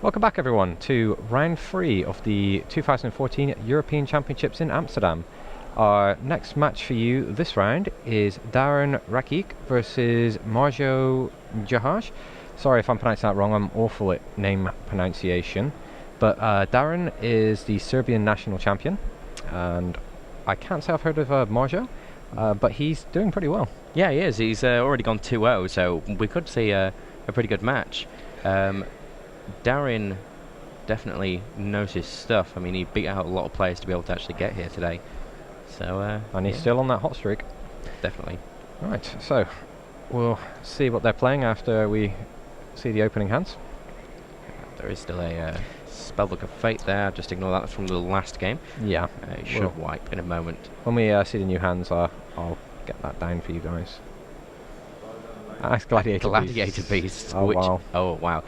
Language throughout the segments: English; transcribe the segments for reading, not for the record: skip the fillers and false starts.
Welcome back everyone to round 3 of the 2014 European Championships in Amsterdam. Our next match for you this round is Daharin Rakic versus Marjo Jahaj. Sorry if I'm pronouncing that wrong, I'm awful at name pronunciation. But Daharin is the Serbian national champion, and I can't say I've heard of Marjo, but he's doing pretty well. Yeah, he is. He's already gone 2-0, so we could see a pretty good match. Daharin definitely knows his stuff. I mean, he beat out a lot of players to be able to actually get here today. So, and he's still on that hot streak. Definitely. Right, so we'll see what they're playing after we see the opening hands. There is still a Spellbook of Fate there. Just ignore that from the last game. Yeah. It should wipe in a moment. When we see the new hands, I'll get that down for you guys. That's Gladiator Beast. Oh, wow. Oh, wow.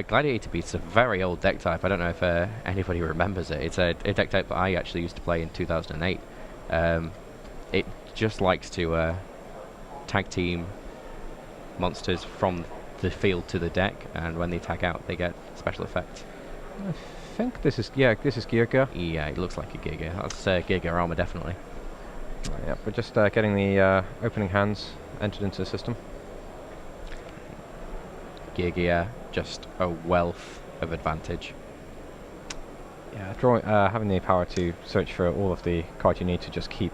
Gladiator Beast is a very old deck type. I don't know if anybody remembers it. It's a deck type that I actually used to play in 2008. It just likes to tag team monsters from the field to the deck, and when they tag out, they get special effects. I think this is Giga. Yeah, it looks like a Giga. That's Giga armor, definitely. Yeah, we're just getting the opening hands entered into the system. Giga, just a wealth of advantage. Yeah, having the power to search for all of the cards you need to just keep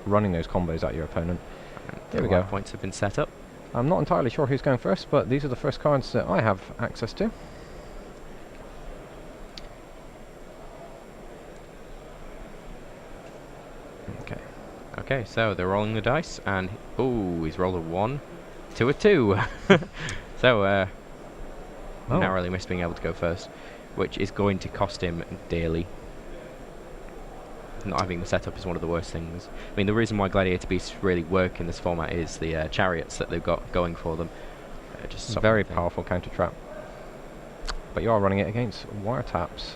running those combos at your opponent. There we go. Points have been set up. I'm not entirely sure who's going first, but these are the first cards that I have access to. Okay. Okay, so they're rolling the dice, and he's rolled a 1 to a 2. So, narrowly missed being able to go first, which is going to cost him dearly. Not having the setup is one of the worst things. I mean, the reason why Gladiator Beasts really work in this format is the chariots that they've got going for them. Just very powerful counter trap. But you are running it against wiretaps,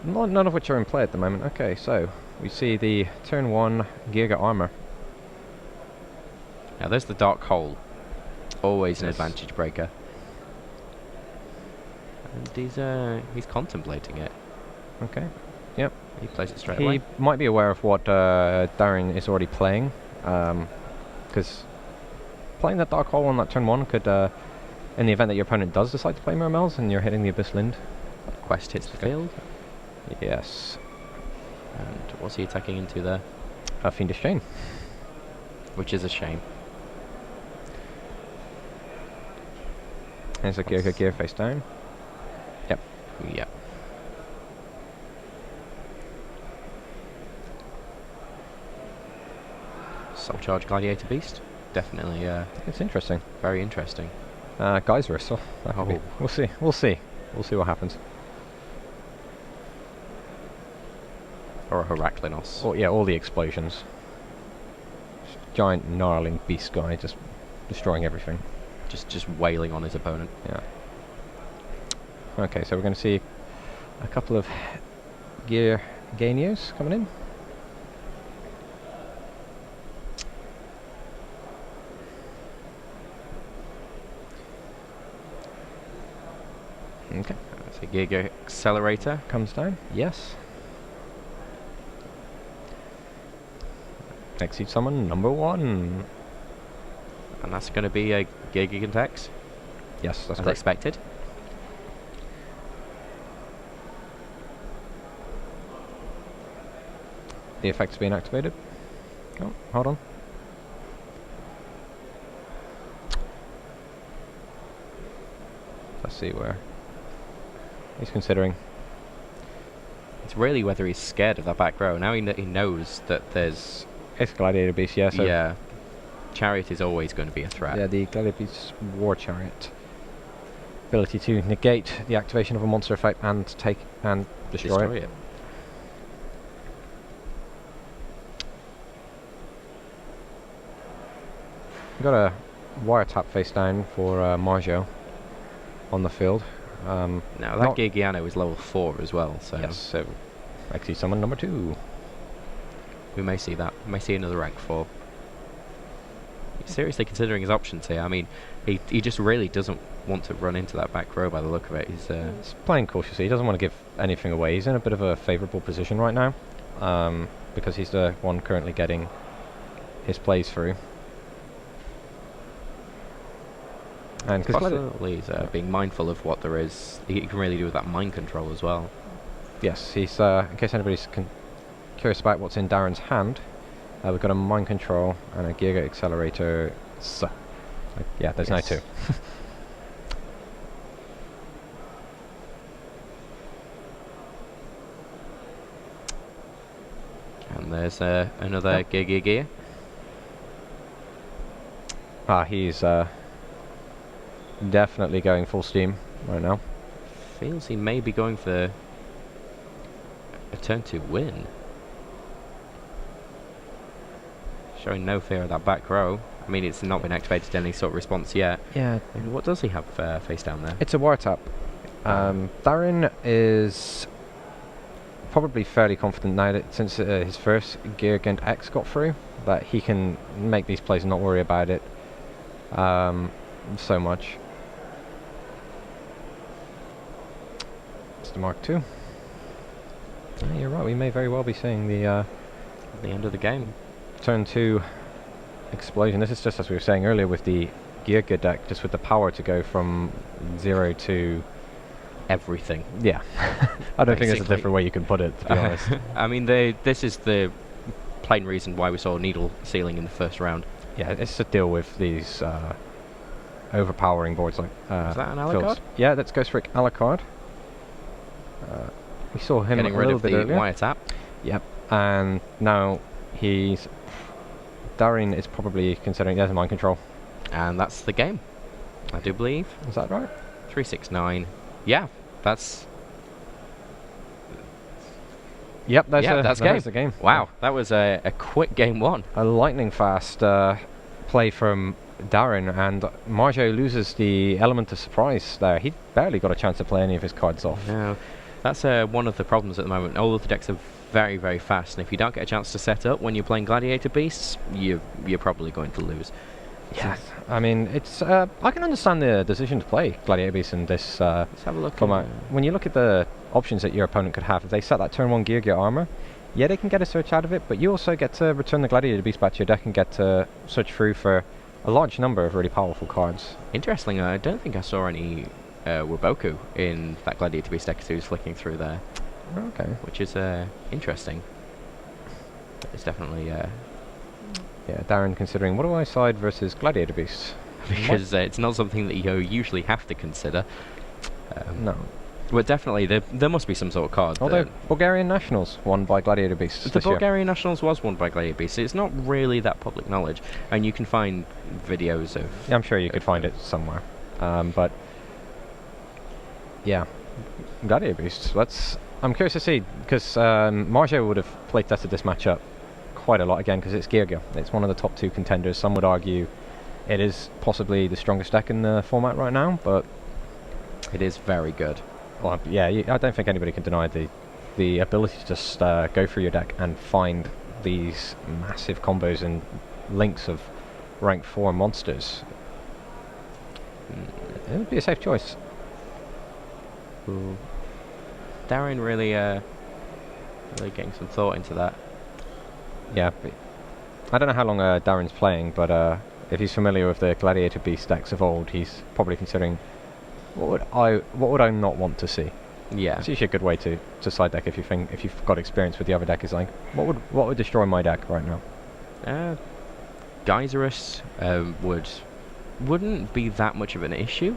none of which are in play at the moment. Okay, so we see the turn 1 Giga armor. Now there's the Dark Hole, always an advantage breaker. And he's contemplating it. Okay. Yep. He plays it straight away. He might be aware of what Daharin is already playing, because playing that Dark Hole on that turn 1 could, in the event that your opponent does decide to play Mermels and you're hitting the Abyss Lind. Quest hits the field. Yes. And what's he attacking into there? Fiendish Chain. Which is a shame. There's a gear face down. Yep. Yep. Soul Charge Gladiator Beast. Definitely. It's interesting. Very interesting. Geyser, so we'll see. We'll see what happens. Or a Heraklinos. Oh yeah, all the explosions. Giant gnarling beast guy just destroying everything. Just wailing on his opponent. Yeah. Okay, so we're going to see a couple of gear Ganios coming in. Okay. So Giga Accelerator comes down. Yes. Exceed summon number 1. And that's going to be a Giga X. Yes, that's as correct. Expected. The effect's being activated. Oh, hold on. Let's see where he's considering. It's really whether he's scared of that back row. Now he knows that there's... It's Gladiator Beast, yeah. So yeah. Chariot is always going to be a threat. Yeah, the Gladiator Beast War Chariot. Ability to negate the activation of a monster effect and take and destroy it. We've got a wiretap face down for Marjo on the field. Now that Gigiano is level 4 as well, so... Yes, so actually summon number 2. We may see that. We may see another rank 4. seriously considering his options here. I mean, he just really doesn't want to run into that back row by the look of it. He's playing cautiously. He doesn't want to give anything away. He's in a bit of a favourable position right now, because he's the one currently getting his plays through. And he's being mindful of what there is. He can really do with that mind control as well. Yes, he's in case anybody's curious about what's in Daharin's hand, we've got a mind control and a Giga accelerator. So, yeah, there's no two. And there's another Giga. He's definitely going full steam right now. Feels he may be going for a turn 2 win. Showing no fear of that back row. I mean, it's not been activated any sort of response yet. Yeah. I mean, what does he have face down there? It's a wiretap. Daharin is probably fairly confident now that since his first gear against X got through, that he can make these plays and not worry about it so much. It's the Mark II. Yeah, you're right, we may very well be seeing the end of the game. Turn 2 explosion. This is just as we were saying earlier with the Giga deck, just with the power to go from 0 to everything. Yeah. I don't think there's a different way you can put it, to be honest. I mean, this is the plain reason why we saw Needle Sealing in the first round. Yeah, it's to deal with these overpowering boards like is that an Alucard? Yeah, that's Ghost Rick Alucard. We saw him getting rid of the wiretap. Yep, and now Daharin is probably considering there's a mind control. And that's the game, I do believe. Is that right? 369. Yeah, that's... Yep, that's the game. Wow, that was a quick game one. A lightning fast play from Daharin, and Marjo loses the element of surprise there. He barely got a chance to play any of his cards off. No, that's one of the problems at the moment. All of the decks are very, very fast, and if you don't get a chance to set up when you're playing Gladiator Beasts, you're probably going to lose. Yeah, I mean, it's I can understand the decision to play Gladiator Beasts in this let's have a look format. When you look at the options that your opponent could have, if they set that turn 1 Gear armor, yeah, they can get a search out of it, but you also get to return the Gladiator Beast back to your deck and get to search through for a large number of really powerful cards. Interesting, I don't think I saw any Waboku in that Gladiator Beast deck, so he was flicking through there. Okay. Which is interesting. It's definitely... yeah, Daharin considering, what do I side versus Gladiator Beasts? Because it's not something that you usually have to consider. No. But definitely, there must be some sort of card. Although, Bulgarian Nationals won by Gladiator Beasts the Bulgarian Nationals was won by Gladiator Beasts. It's not really that public knowledge, and you can find videos of... Yeah, I'm sure you could find it somewhere. But, yeah, Gladiator Beasts, I'm curious to see, because Marjo would have playtested this matchup quite a lot again, because it's Giga. It's one of the top 2 contenders. Some would argue it is possibly the strongest deck in the format right now, but it is very good. Well, yeah, I don't think anybody can deny the ability to just go through your deck and find these massive combos and links of rank 4 monsters. It would be a safe choice. Ooh. Daharin really getting some thought into that. Yeah, I don't know how long Daharin's playing, but if he's familiar with the Gladiator Beast decks of old, he's probably considering what would I not want to see. Yeah, it's usually a good way to side deck if you've got experience with the other deck. Is like what would destroy my deck right now? Geyserus wouldn't be that much of an issue.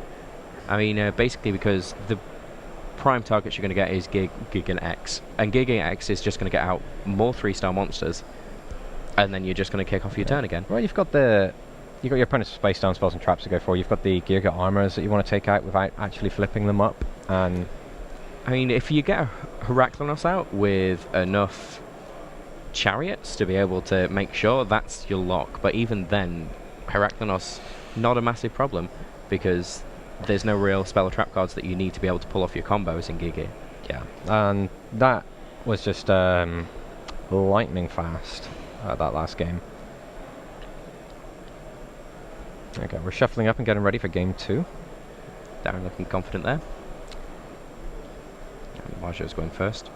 I mean, basically because the prime targets you're going to get is Giga X, and Giga X is just going to get out more 3-star monsters, and then you're just going to kick off your turn again. Well, you've got your opponent's space down spells and traps to go for. You've got the Giga armors that you want to take out without actually flipping them up. And I mean, if you get a Heraklinos out with enough chariots to be able to make sure that's your lock, but even then, Heraklinos not a massive problem because there's no real spell or trap cards that you need to be able to pull off your combos in Giga. Yeah, and that was just lightning fast that last game. Okay, we're shuffling up and getting ready for game 2. Daharin looking confident there. And Marjo's going first.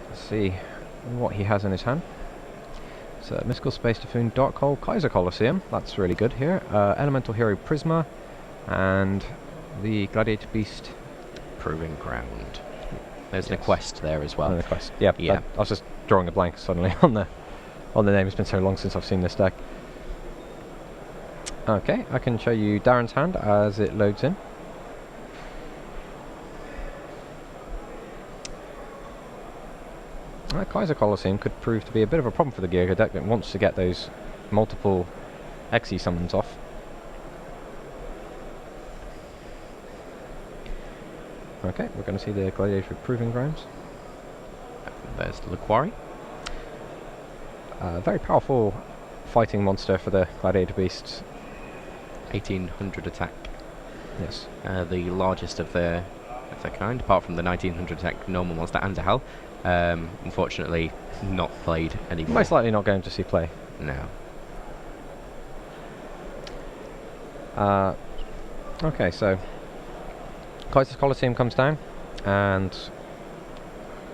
Let's see what he has in his hand. So, Mystical Space Typhoon, Dark Hole, Kaiser Colosseum. That's really good here. Elemental Hero Prisma, and the Gladiator Beast. Proving Ground. There's an quest there as well. The quest. Yeah. I was just drawing a blank suddenly on the name. It's been so long since I've seen this deck. Okay, I can show you Daharin's hand as it loads in. Kaiser Colosseum could prove to be a bit of a problem for the Giga deck that wants to get those multiple Xe summons off. Okay, we're going to see the Gladiator Proving Grounds. There's the Quarry. Very powerful fighting monster for the Gladiator Beasts. 1800 attack. Yes. The largest of their kind, apart from the 1900 attack normal monster and Zahal. Unfortunately, not played anymore. Most likely not going to see play. No. Okay, so Kaiser's Colosseum comes down, and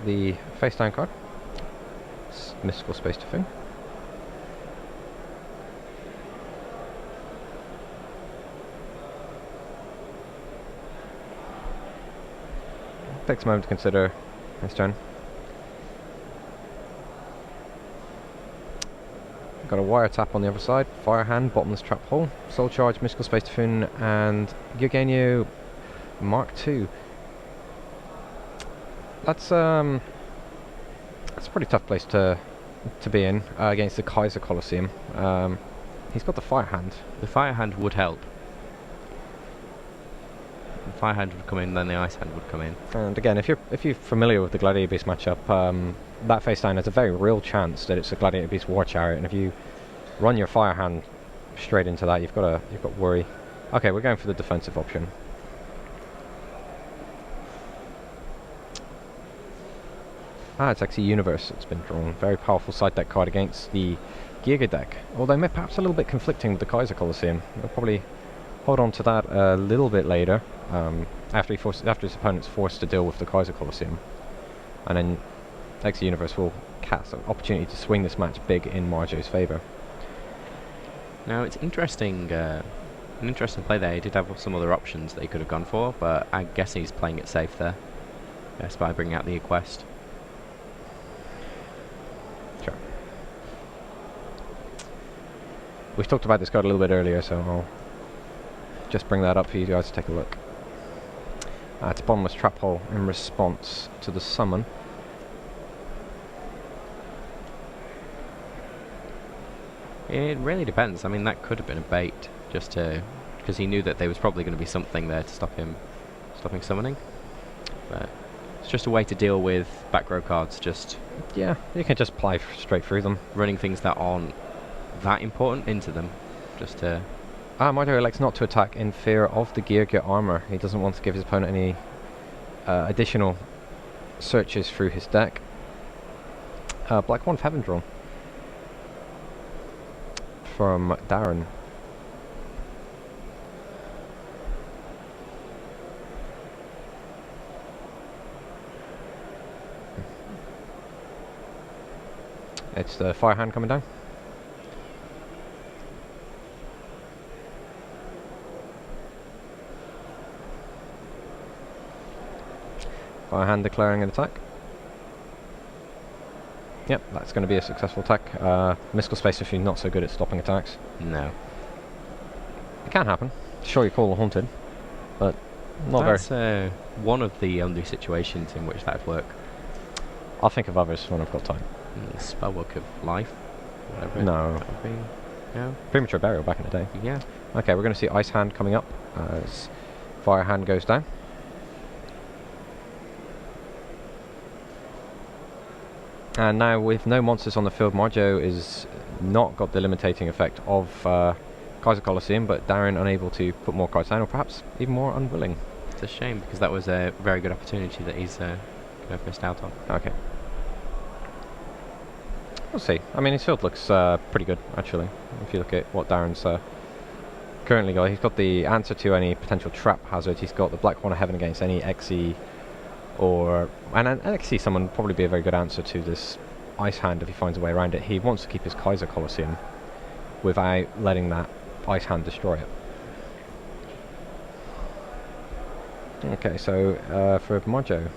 the face down card, Mystical Space Typhoon. Takes a moment to consider his turn. Got a Wire Tap on the other side, Fire Hand, Bottomless Trap Hole, Soul Charge, Mystical Space Typhoon, and Eugenio Mark II. That's a pretty tough place to be in against the Kaiser Colosseum. He's got the Fire Hand. The Fire Hand would help. The Fire Hand would come in, then the Ice Hand would come in. And again, if you're familiar with the Gladiator Beast matchup, that face down has a very real chance that it's a Gladiator Beast War Chariot, and if you run your Fire Hand straight into that, you've got worry. Okay, we're going for the defensive option. It's actually Universe that's been drawn. Very powerful side deck card against the Giga deck. Although perhaps a little bit conflicting with the Kaiser Colosseum. We'll probably hold on to that a little bit later, after his opponent's forced to deal with the Kaiser Colosseum. And then X Universe will cast an opportunity to swing this match big in Marjo's favour. Now it's interesting, an interesting play there. He did have some other options that he could have gone for, but I guess he's playing it safe there. Yes, by bringing out the quest. Sure. We've talked about this card a little bit earlier, so I'll just bring that up for you guys to take a look. It's Bottomless Trap Hole in response to the summon. It really depends. I mean, that could have been a bait, just to, because he knew that there was probably going to be something there to stop him summoning. But it's just a way to deal with back row cards. Just yeah, you can just ply straight through them, running things that aren't that important into them, just to. Marjo elects not to attack in fear of the Gear armor. He doesn't want to give his opponent any additional searches through his deck. Black One of Heaven drawn from Daharin. It's the Fire Hand coming down. Fire Hand declaring an attack. Yep, that's going to be a successful attack. Mystical Space Typhoon not so good at stopping attacks. No. It can happen. Sure, you call Haunted, but not That's very. One of the only situations in which that would work. I'll think of others when I've got time. Spellbook of Life, whatever. No. That would be. No. Premature Burial back in the day. Yeah. Okay, we're going to see Ice Hand coming up as Fire Hand goes down. And now with no monsters on the field, Marjo is not got the limiting effect of Kaiser Colosseum, but Daharin unable to put more cards down, or perhaps even more unwilling. It's a shame, because that was a very good opportunity that he's kind of missed out on. Okay. We'll see. I mean, his field looks pretty good, actually. If you look at what Darren's currently got, he's got the answer to any potential trap hazard. He's got the Black Horn of Heaven against any XE, and an XE summon would probably be a very good answer to this Ice Hand if he finds a way around it. He wants to keep his Kaiser Colosseum without letting that Ice Hand destroy it. Okay, so for Marjo,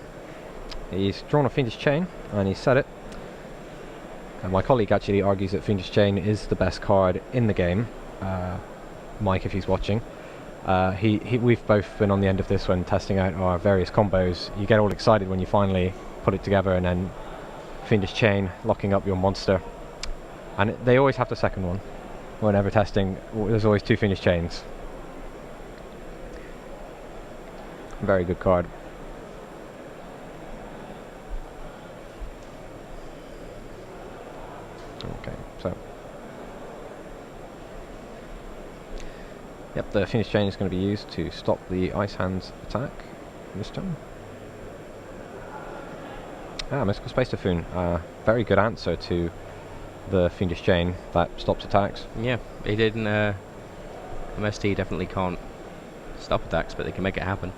he's drawn a Fiendish Chain and he's set it. And my colleague actually argues that Fiendish Chain is the best card in the game. Mike, if he's watching. We've both been on the end of this when testing out our various combos. You get all excited when you finally put it together, and then Fiendish Chain locking up your monster. And they always have the second one. Whenever testing, there's always 2 Fiendish Chains. Very good card. Okay, so yep, the Fiendish Chain is going to be used to stop the Ice Hand's attack this turn. Mystical Space Typhoon, very good answer to the Fiendish Chain that stops attacks. Yeah, it did in MST definitely can't stop attacks, but they can make it happen.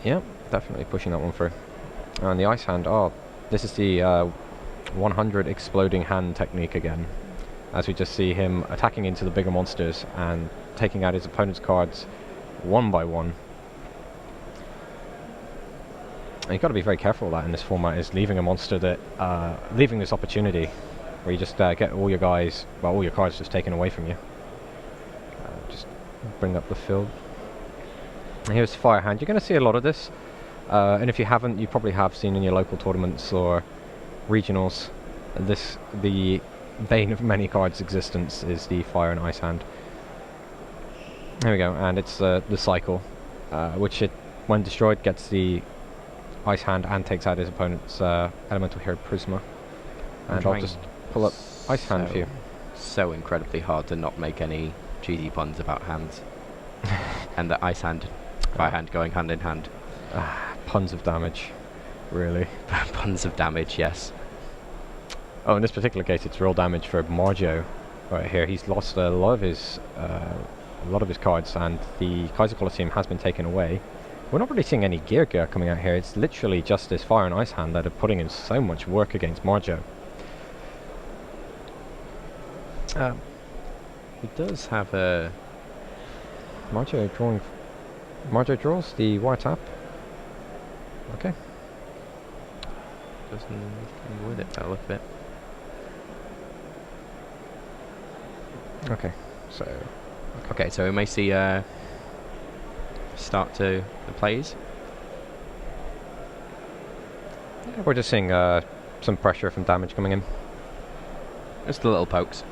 Yep, definitely pushing that one through. And the Ice Hand, this is the 100 exploding hand technique again, as we just see him attacking into the bigger monsters and taking out his opponent's cards one by one. And you've got to be very careful of that in this format, is leaving a monster that leaving this opportunity where you just get all your guys, well, all your cards just taken away from you. Just bring up the field. And here's Fire Hand. You're going to see a lot of this, and if you haven't, you probably have seen in your local tournaments or regionals. The bane of many cards' existence is the Fire and Ice Hand. There we go, and it's the cycle, which when destroyed gets the Ice Hand and takes out his opponent's Elemental Hero Prisma. And I'll just pull up Ice Hand for you. So incredibly hard to not make any cheesy puns about hands. And the Ice Hand, Fire Hand going hand in hand. Puns of damage, really. Puns of damage, yes. Oh, in this particular case, it's real damage for Marjo right here. He's lost a lot of his cards, and the Kaiser Colosseum has been taken away. We're not really seeing any gear coming out here. It's literally just this Fire and Ice Hand that are putting in so much work against Marjo. He does have a... Marjo draws the wiretap. Okay. Doesn't come with it by the look of it. Okay, so... Okay, so we may see start to the plays. Yeah, we're just seeing some pressure from damage coming in. Just the little pokes.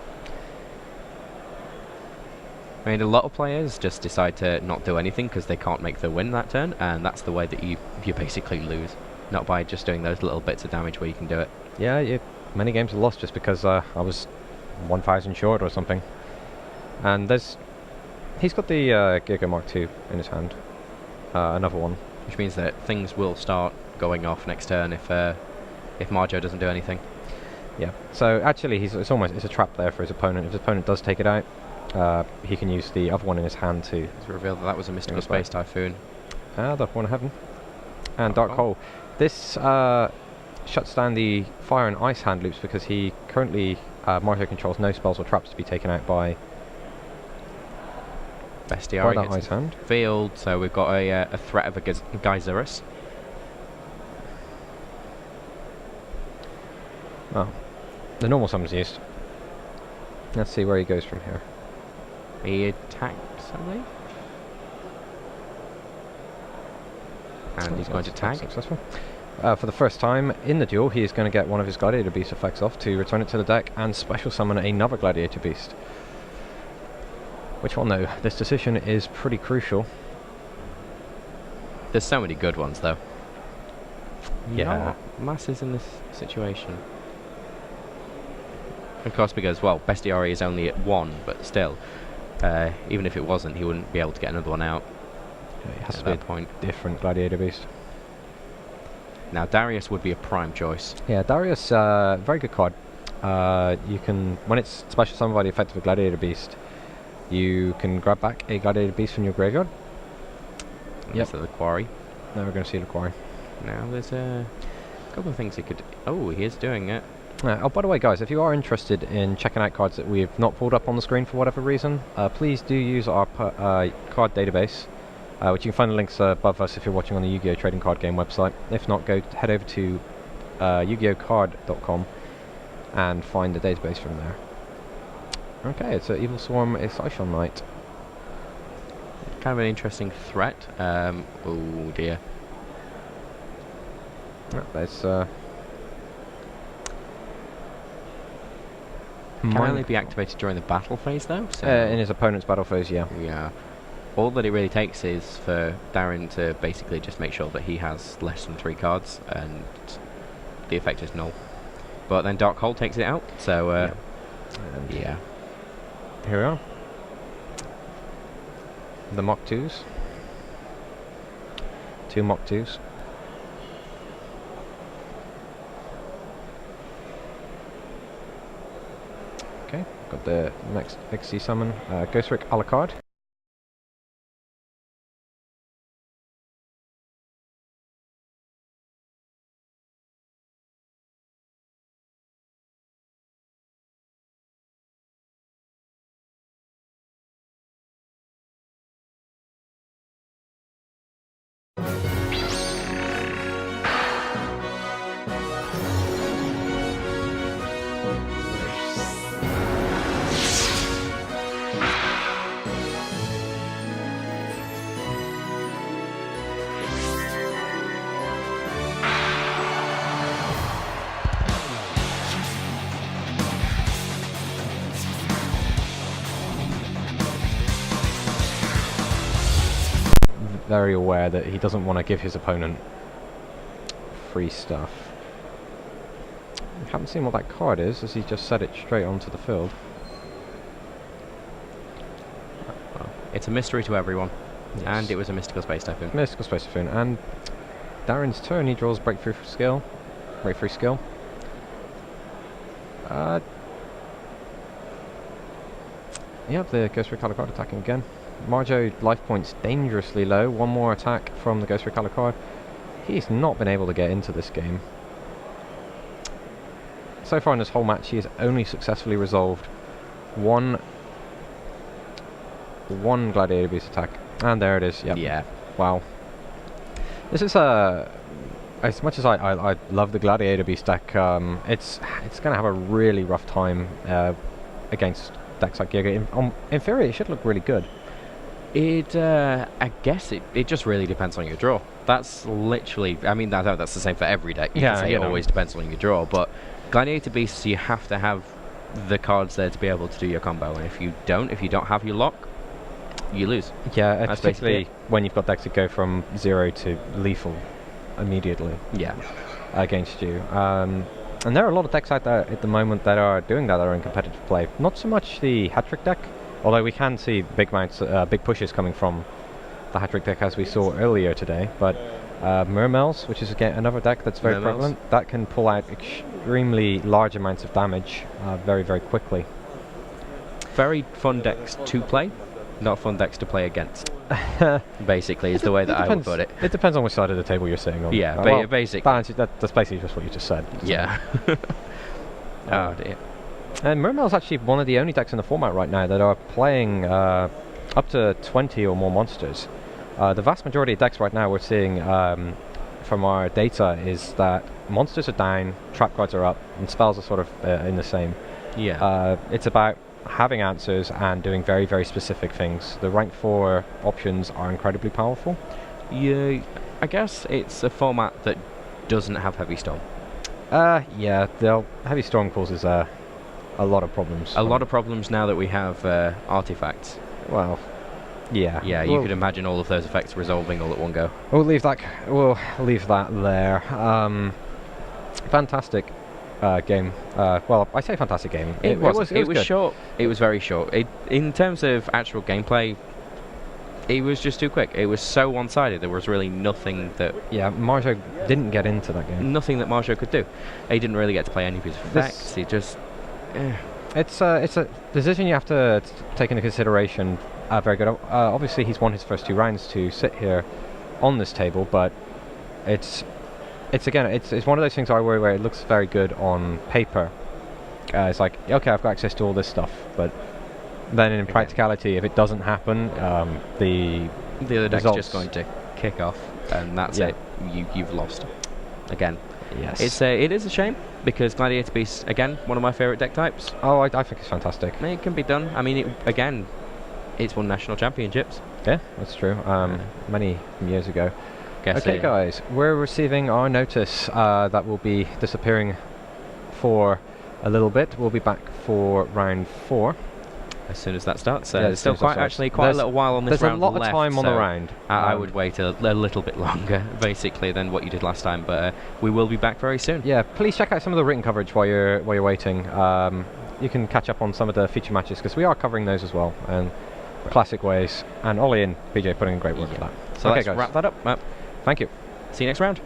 I mean, a lot of players just decide to not do anything because they can't make the win that turn, and that's the way that you basically lose. Not by just doing those little bits of damage where you can do it. Yeah, many games are lost just because I was 1,000 short or something. And he's got the Giga Mark II in his hand. Another one. Which means that things will start going off next turn if Marjo doesn't do anything. Yeah. So actually, it's a trap there for his opponent. If his opponent does take it out, he can use the other one in his hand to... It's revealed that was a Mystical Space Typhoon. The Horn of Heaven. And Dark Hole. This shuts down the Fire and Ice Hand loops because he currently... Marjo controls no spells or traps to be taken out by... Bestiary Ice Hand. Field, so we've got a threat of a Geyserus. Oh. The normal summon's used. Let's see where he goes from here. He attacks, I believe. And he's going to tag. Successful. For the first time in the duel, he is going to get one of his Gladiator Beast effects off to return it to the deck and special summon another Gladiator Beast. Which one though? This decision is pretty crucial. There's so many good ones though. Yeah. Masses in this situation. Of course, because, well, Bestiary is only at 1, but still, even if it wasn't, he wouldn't be able to get another one out. Yeah, it has at to be that point. Different Gladiator Beast. Now, Darius would be a prime choice. Yeah, Darius, very good card. you can, when it's special summoned by the effect of a Gladiator Beast, you can grab back a Gladiator Beast from your graveyard. Yep. So the quarry. Now we're going to see the quarry. Now there's a couple of things he could... Oh, he is doing it. Oh, by the way, guys, if you are interested in checking out cards that we've not pulled up on the screen for whatever reason, please do use our card database, which you can find the links above us if you're watching on the Yu-Gi-Oh! Trading Card Game website. If not, head over to yugiocard.com and find the database from there. Okay, it's an Evil Swarm, a Cyshon Knight. Kind of an interesting threat. Oh dear. There's can only be activated during the battle phase though? So in his opponent's battle phase, yeah. Yeah. All that it really takes is for Daharin to basically just make sure that he has less than 3 cards and the effect is null. But then Dark Hole takes it out, so yeah. Here we are. The Mach 2s. 2 Mach 2s. Okay, got the next XC summon, Ghost Rick a la carte. Very aware that he doesn't want to give his opponent free stuff. I haven't seen what that card is, as he just set it straight onto the field. Well, it's a mystery to everyone. Yes. And it was a Mystical Space Typhoon. Mystical Space Typhoon. And Daharin's turn, he draws Breakthrough Skill. Breakthrough Skill. Yep, the Ghost Rick a la carte attacking again. Marjo life points dangerously low. One more attack from the Ghost Rick a la carte. He's not been able to get into this game. So far in this whole match, he has only successfully resolved one Gladiator Beast attack. And there it is. Yep. Yeah. Wow. This is as much as I love the Gladiator Beast deck, it's going to have a really rough time against decks like Giga. In theory, it should look really good. I guess it just really depends on your draw. That's literally, I mean, that's the same for every deck. You can say it always depends on your draw, but Gladiator Beasts, you have to have the cards there to be able to do your combo, and if you don't have your lock, you lose. Yeah, particularly when you've got decks that go from 0 to lethal immediately. Yeah. Against you. And there are a lot of decks out there at the moment that are doing that, that are in competitive play. Not so much the hat-trick deck, although we can see big pushes coming from the hat-trick deck as we saw earlier today. But Mermels, which is again another deck that's very prevalent, that can pull out extremely large amounts of damage very, very quickly. Very fun decks to play, not fun decks to play against. Basically, is the way that I would put it. It depends on which side of the table you're sitting on. Yeah, basically. That's basically just what you just said. Yeah. Oh dear. And Mermel's actually one of the only decks in the format right now that are playing up to 20 or more monsters. The vast majority of decks right now we're seeing from our data is that monsters are down, trap cards are up, and spells are sort of in the same. Yeah. It's about having answers and doing very, very specific things. The rank 4 options are incredibly powerful. Yeah, I guess it's a format that doesn't have Heavy Storm. Yeah, Heavy Storm causes a lot of problems. A lot of problems now that we have artifacts. Well, yeah. Yeah, you could imagine all of those effects resolving all at one go. We'll leave that there. Fantastic game. Well, I say fantastic game. It was short. It was very short. In terms of actual gameplay, it was just too quick. It was so one-sided. There was really nothing that... Yeah, Marjo didn't get into that game. Nothing that Marjo could do. He didn't really get to play any of his effects. He just... It's a decision you have to take into consideration. Very good. Obviously, he's won his first 2 rounds to sit here on this table, but it's one of those things I worry where it looks very good on paper. It's like, okay, I've got access to all this stuff, but then in practicality, if it doesn't happen, the other deck's just going to kick off, and that's it. You've lost again. Yes. It is a shame, because Gladiator Beast, again, one of my favourite deck types. Oh, I think it's fantastic. It can be done. I mean, it's won national championships. Yeah, that's true. Many years ago. Okay, guys, we're receiving our notice that will be disappearing for a little bit. We'll be back for round 4. As soon as that starts. There's still quite a little while on this round. There's a lot of time on the round. I would wait a little bit longer, basically, than what you did last time. But we will be back very soon. Yeah, please check out some of the written coverage while you're waiting. You can catch up on some of the feature matches, because we are covering those as well, and classic ways. And Ollie and PJ putting in great work for that. So let's wrap that up. Thank you. See you next round.